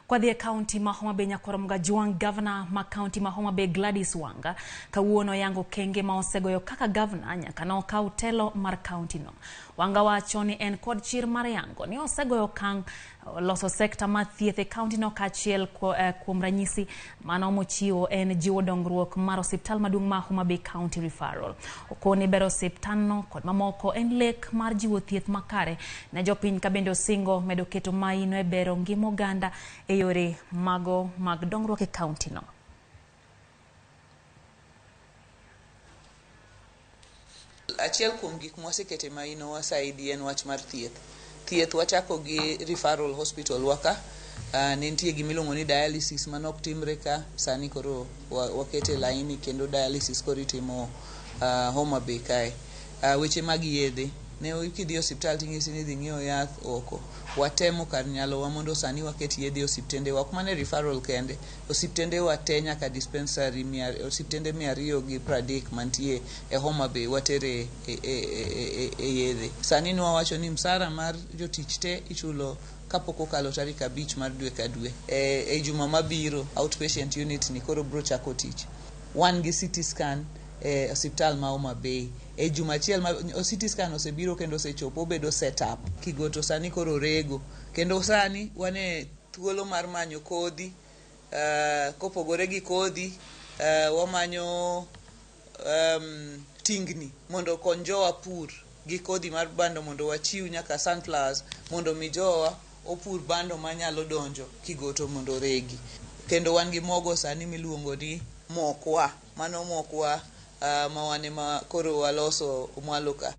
Kwa the county ma Homa Bay nyakorom juang Gavana ma county ma Homa Bay Gladys Wanga kawuono yango kenge ma osegoyo kaka Gavana nyaka no kaw telo mar county no. Wanga wacho ni en kod chir mar yango ni osegoyo kang loso sekta ma thieth e county no kachiel kuom ranyisi mano mochiwo en jiwo dongruok mar osiptal maduong' ma Homa Bay County Referral. Okoni bero osiptal no kod mamoko en lek mar jiwo thieth makare na jopiny ka bende osingo medo keto maino e bero ngima oganda e yore mago mag dongruok e county no. Achiel kuom gik mwasekete maino wasaidi en wach mar thieth. Thieth wachako gi referral hospital waka. Nitie gimiluongo ni dialysis manok timre ka sani koro wakete laini kendo dialysis koro itimo Homa Bay kae. Weche mag yedhe ne kidhi osiptal ting'isi ni dhi ng'iewo yath oko. Watemo kar nyalowa mondo sani waket yedhe osiptende wa. Ok mana referral kende, osiptende wa te nyaka dispensary osiptende 230 mantie e Homa Bay watere e yedhe. Sani nwawacho ni msara mar jotich te ichulo kapok okalo tarik 5 mar dwe ka dwe. E juma mabiro outpatient unit ni koro bro chako tich. Wan gi CT scan osiptal ma Homa Bay. E juma achiel CT scan osebiro kendo osechopo bedo set up. Kigoto sani koro rego. Kendo sani wane thuolo mar manyo kodhi. Kopogore gi kodhi wamanyo tingni mondo konjowa pur gi kodhi mar bando mondo wachiw nyaka sunflowers mondo mi jowa opur bando manyalo donjo kigoto mondo regi. Kendo wan gi mogo sani miluongo ni mokwa. Mano mokwa mawane ma koro waloso mwaloka.